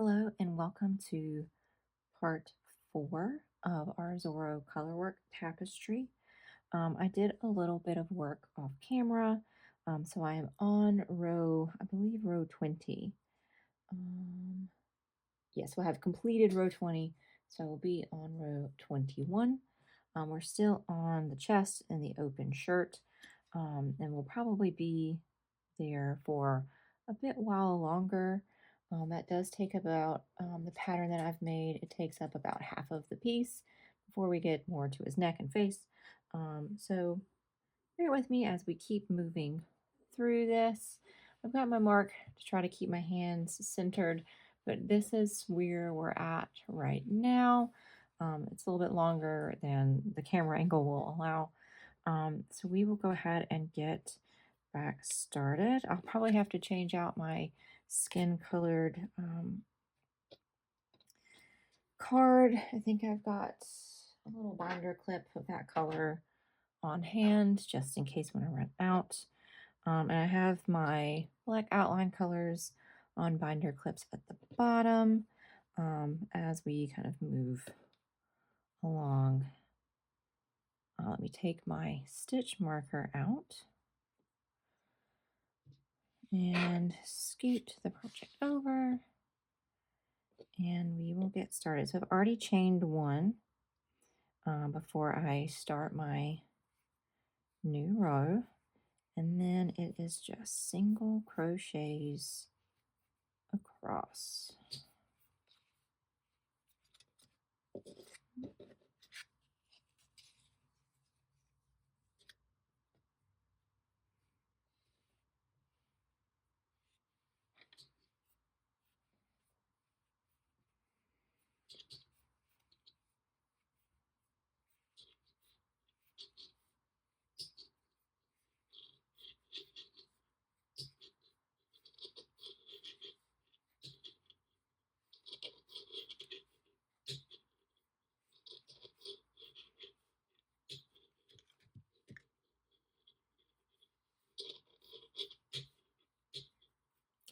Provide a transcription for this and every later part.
Hello and welcome to part 4 of our Zoro Colorwork tapestry. I did a little bit of work off camera, so I am on row, I believe row 20. Yes, we'll have completed row 20, so we'll be on row 21. We're still on the chest and the open shirt, and we'll probably be there for a bit while longer. That does take about the pattern that I've made, it takes up about half of the piece before we get more to his neck and face. So bear with me as we keep moving through this. I've got my mark to try to keep my hands centered, but this is where we're at right now. It's a little bit longer than the camera angle will allow. So we will go ahead and get back started. I'll probably have to change out my skin colored card. I think I've got a little binder clip of that color on hand just in case when I run out. And I have my black outline colors on binder clips at the bottom as we kind of move along. Let me take my stitch marker out and scoot the project over, and we will get started. So I've already chained one before I start my new row, and then it is just single crochets across.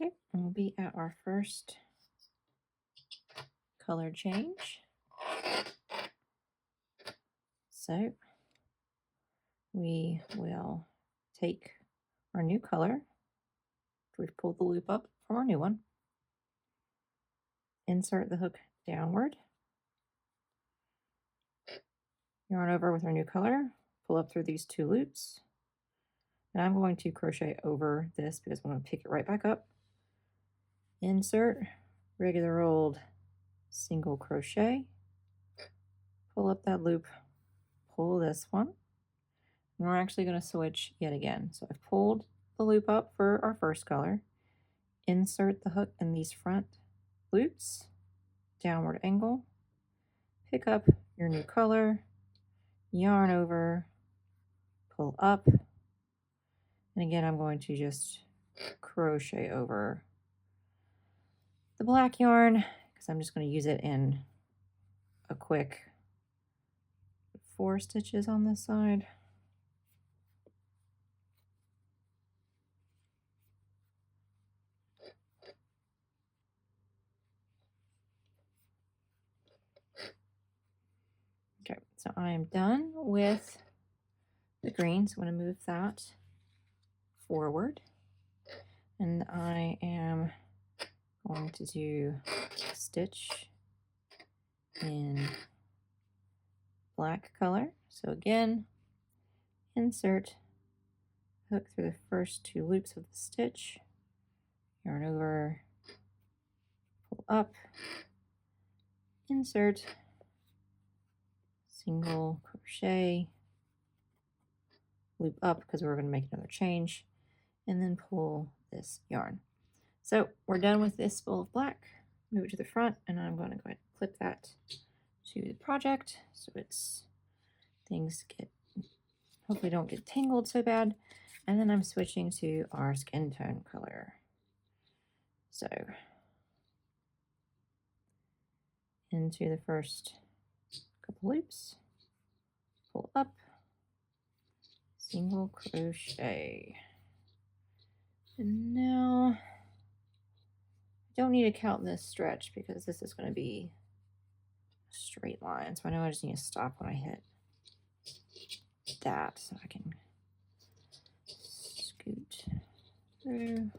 Okay, and we'll be at our first color change. So we will take our new color. We've pulled the loop up from our new one. Insert the hook downward. Yarn over with our new color. Pull up through these two loops. And I'm going to crochet over this because I'm going to pick it right back up. Insert, regular old single crochet. Pull up that loop. Pull this one. And we're actually going to switch yet again. So I've pulled the loop up for our first color. Insert the hook in these front loops. Downward angle. Pick up your new color. Yarn over. Pull up. And again, I'm going to just crochet over the black yarn because I'm just going to use it in a quick 4 stitches on this side. Okay, so I am done with the green, so I'm going to move that forward, and I am going to do a stitch in black color. So again, insert, hook through the first 2 loops of the stitch, yarn over, pull up, insert, single crochet, loop up because we're going to make another change, and then pull this yarn. So we're done with this spool of black. Move it to the front, and I'm going to go ahead and clip that to the project so it's things get hopefully don't get tangled so bad. And then I'm switching to our skin tone color. So into the first couple loops, pull up, single crochet. And now I don't need to count this stretch because this is going to be a straight line. So I know I just need to stop when I hit that so I can scoot through.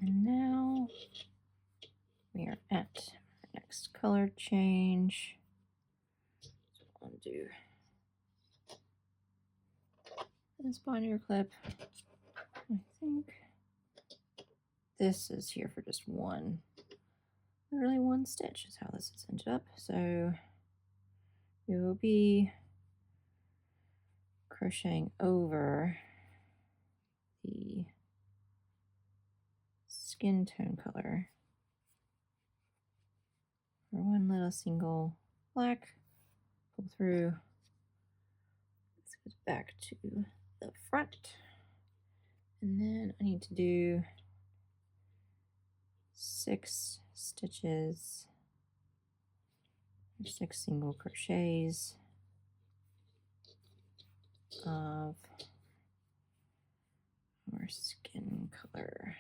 And now we are at our next color change. Undo this binder clip. I think this is here for just one, literally one stitch is how this has ended up. So we will be crocheting over the skin tone color for one little single black, pull through, this goes back to the front, and then I need to do 6 stitches, 6 single crochets of our skin color.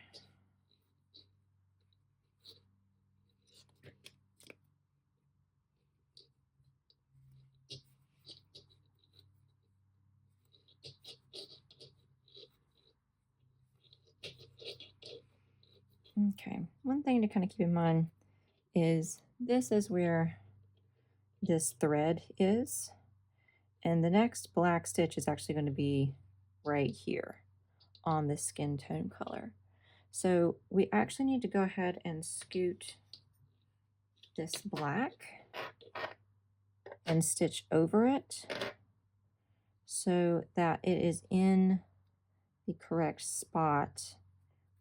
Okay, one thing to kind of keep in mind is this is where this thread is, and the next black stitch is actually going to be right here on the skin tone color. So we actually need to go ahead and scoot this black and stitch over it so that it is in the correct spot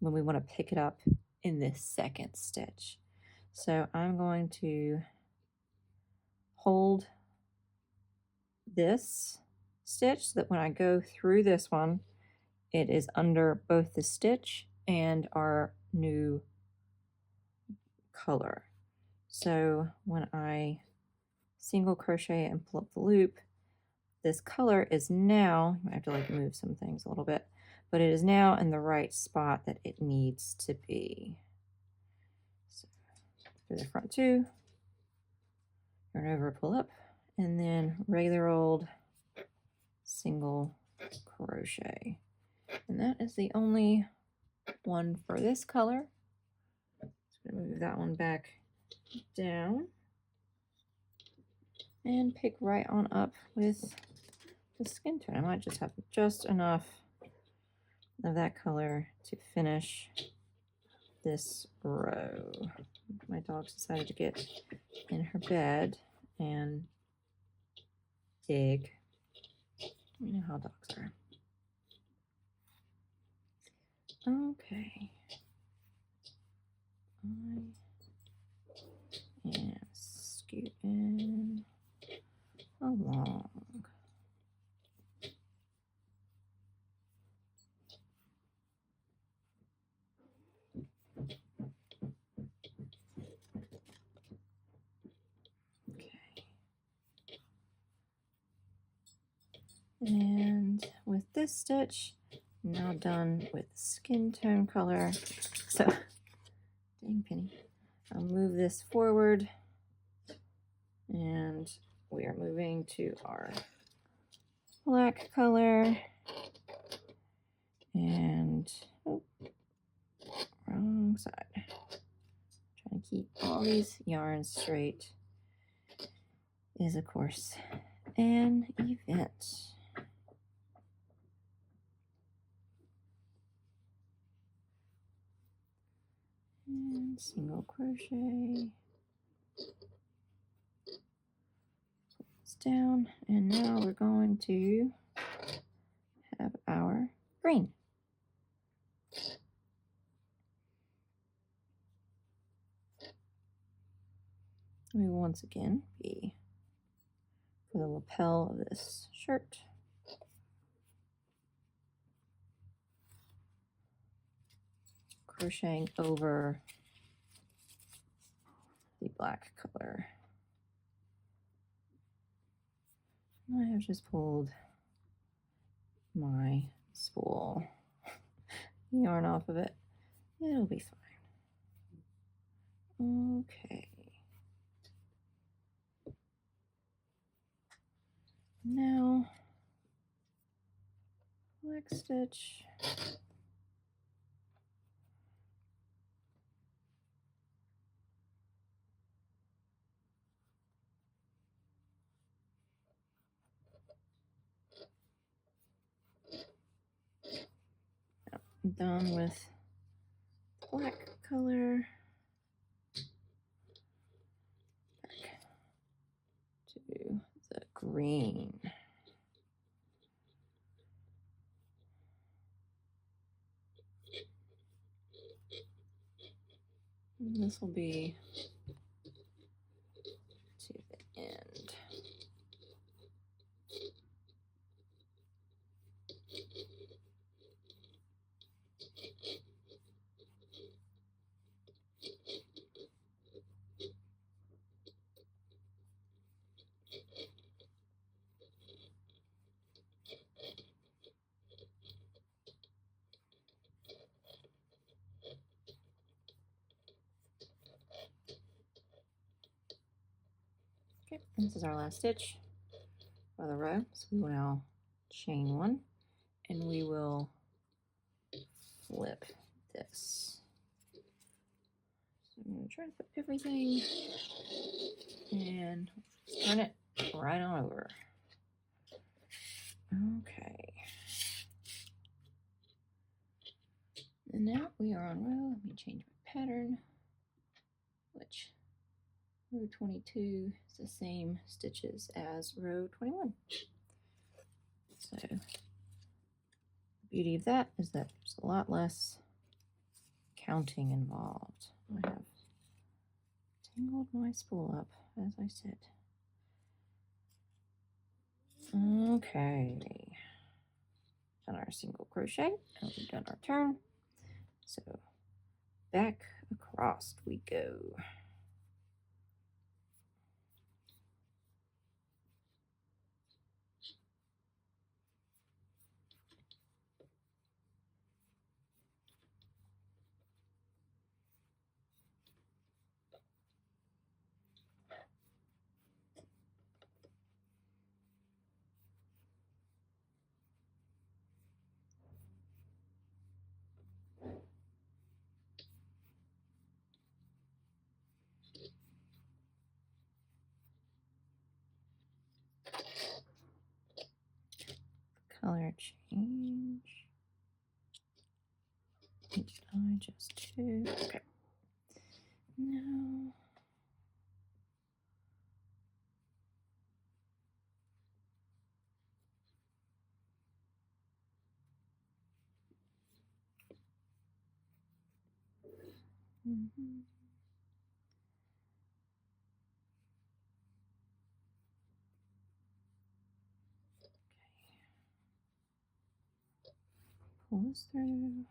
when we want to pick it up in this second stitch. So I'm going to hold this stitch so that when I go through this one, it is under both the stitch and our new color. So when I single crochet and pull up the loop, this color is now, I have to like move some things a little bit, but it is now in the right spot that it needs to be. So through the front 2, turn over, pull up, and then regular old single crochet. And that is the only one for this color. Just gonna move that one back down and pick right on up with the skin tone. I might just have just enough of that color to finish this row. My dog's decided to get in her bed and dig. You know how dogs are. Okay. And scoot in along. Okay. And with this stitch, I'm now done with skin tone color. So, dang penny. I'll move this forward and we are moving to our black color. And oh, wrong side. Trying to keep all these yarns straight is, of course, an event. And single crochet. Put this down, and now we're going to have our green. We will once again be for the lapel of this shirt. Crocheting over the black color. I have just pulled my spool yarn off of it. It'll be fine. Okay. Now, black stitch. I'm done with black color. Back to the green. And this will be to the end. Okay, this is our last stitch for the row. So we will now chain one, and we will flip this. So I'm going to try to put everything and turn it right on over. Okay. And now we are on row. Let me change my pattern, which row 22 is the same stitches as row 21. So the beauty of that is that there's a lot less counting involved. I have tangled my spool up, as I said. Okay. Done our single crochet, and we've done our turn. So back across we go. Color change. Did I just do? Okay. No. Pull this through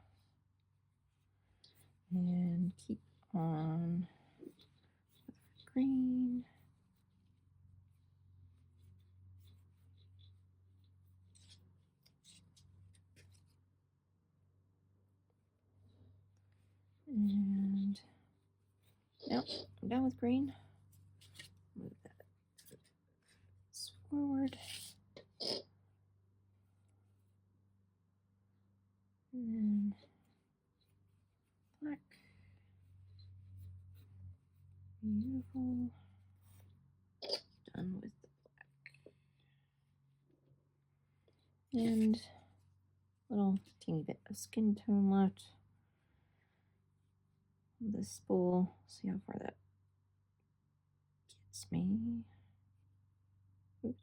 and keep on with green. And nope, I'm done with green. Move that forward. and little teeny bit of skin tone left on this spool. See how far that gets me. Oops.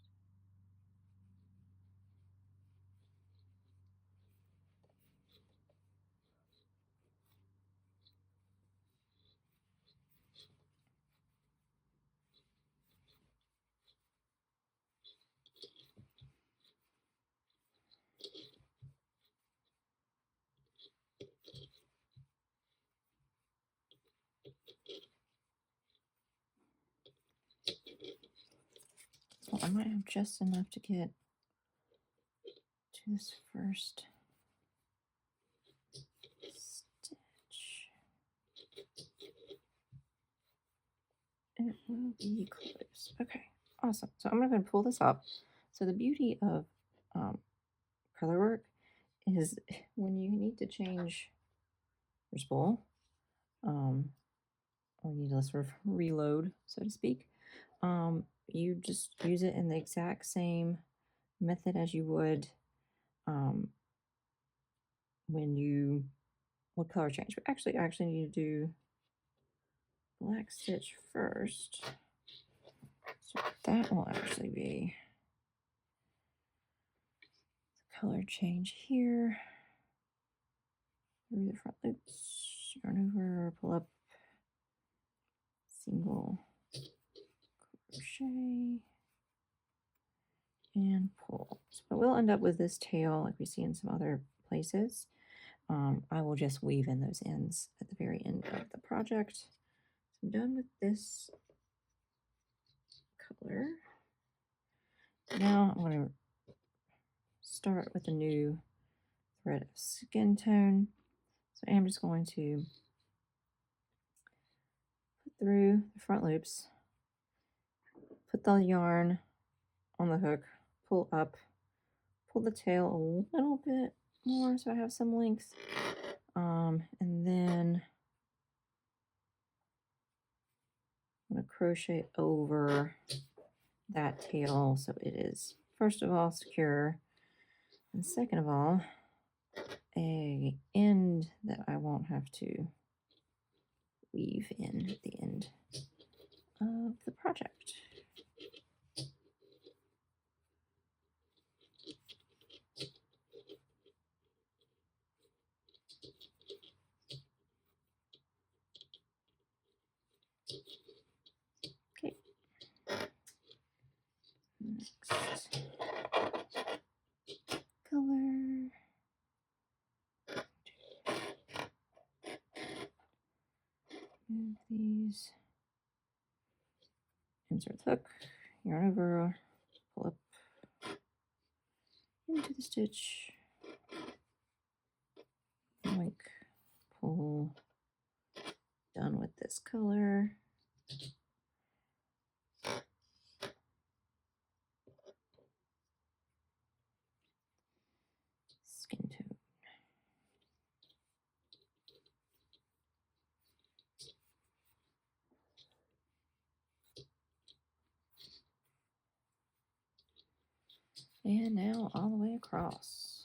So I might have just enough to get to this first stitch. It will be close. Okay, awesome. So I'm going to pull this up. So the beauty of color work is when you need to change your spool, or you need to sort of reload, so to speak, you just use it in the exact same method as you would when you would color change. But actually, I actually need to do black stitch first. So that will actually be the color change here. Through the front loops, yarn over, pull up, single crochet, and pull. So we'll end up with this tail like we see in some other places. I will just weave in those ends at the very end of the project. So I'm done with this color. Now I'm going to start with a new thread of skin tone. So I'm just going to put through the front loops, put the yarn on the hook, pull up, pull the tail a little bit more so I have some length, and then I'm going to crochet over that tail so it is first of all secure, and second of all a end that I won't have to weave in at the end of the project. Okay. Next color. Move these. Insert the hook, yarn over, pull up into the stitch, like pull. Done with this color. Skin tone. And now all the way across.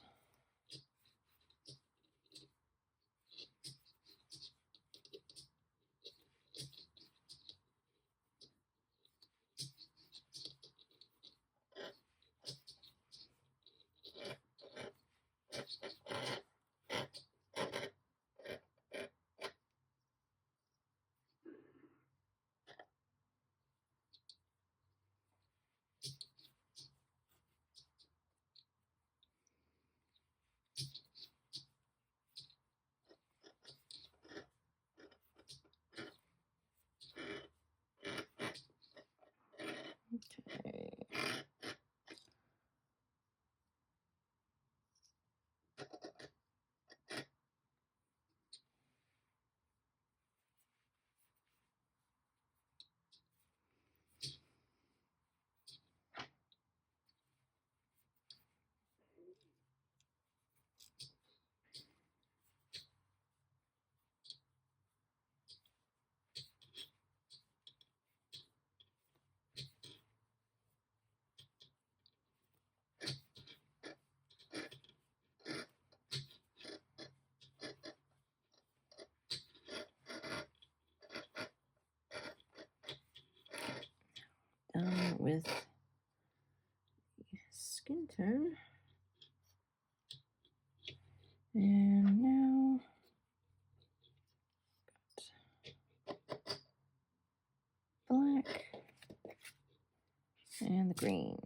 Okay. again with skin tone. And now black and the green.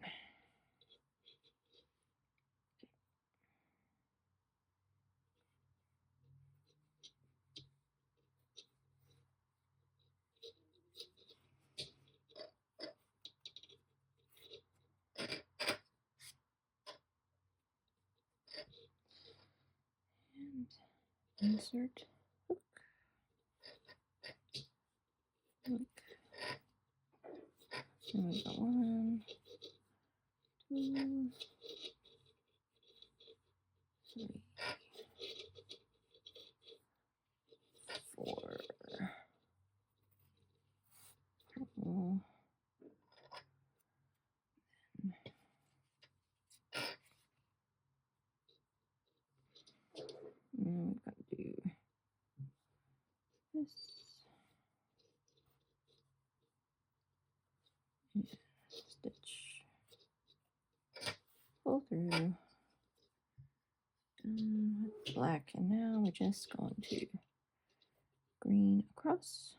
And insert hook. Hook. And we've got 1, 2, 3, 4. Purple. And we've got to do this. And stitch. Pull through. Black. And now we're just going to green across.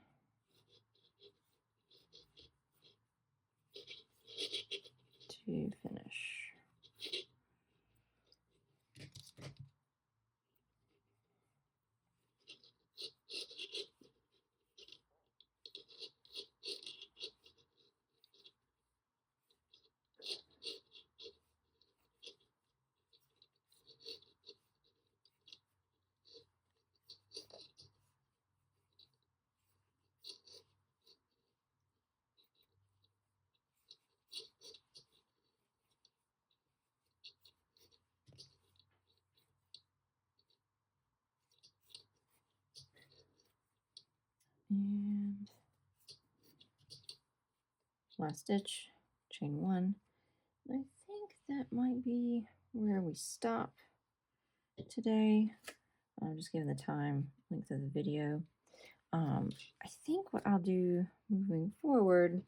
To finish. And last stitch, chain 1. And I think that might be where we stop today. I'm just giving the time length of the video. I think what I'll do moving forward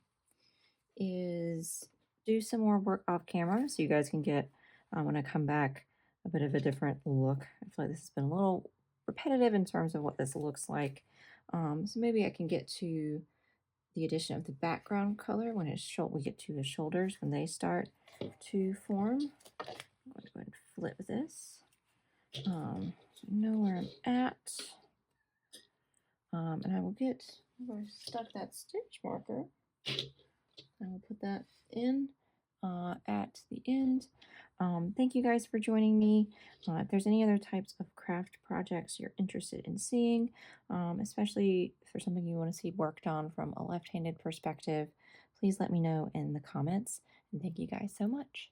is do some more work off camera so you guys can get, when I come back, a bit of a different look. I feel like this has been a little repetitive in terms of what this looks like. So maybe I can get to the addition of the background color when we get to the shoulders, when they start to form. I'm going to go ahead and flip this. So I know where I'm at. And I will stuck that stitch marker. I will put that in at the end. Thank you guys for joining me. If there's any other types of craft projects you're interested in seeing, especially if there's something you want to see worked on from a left-handed perspective, please let me know in the comments. And thank you guys so much.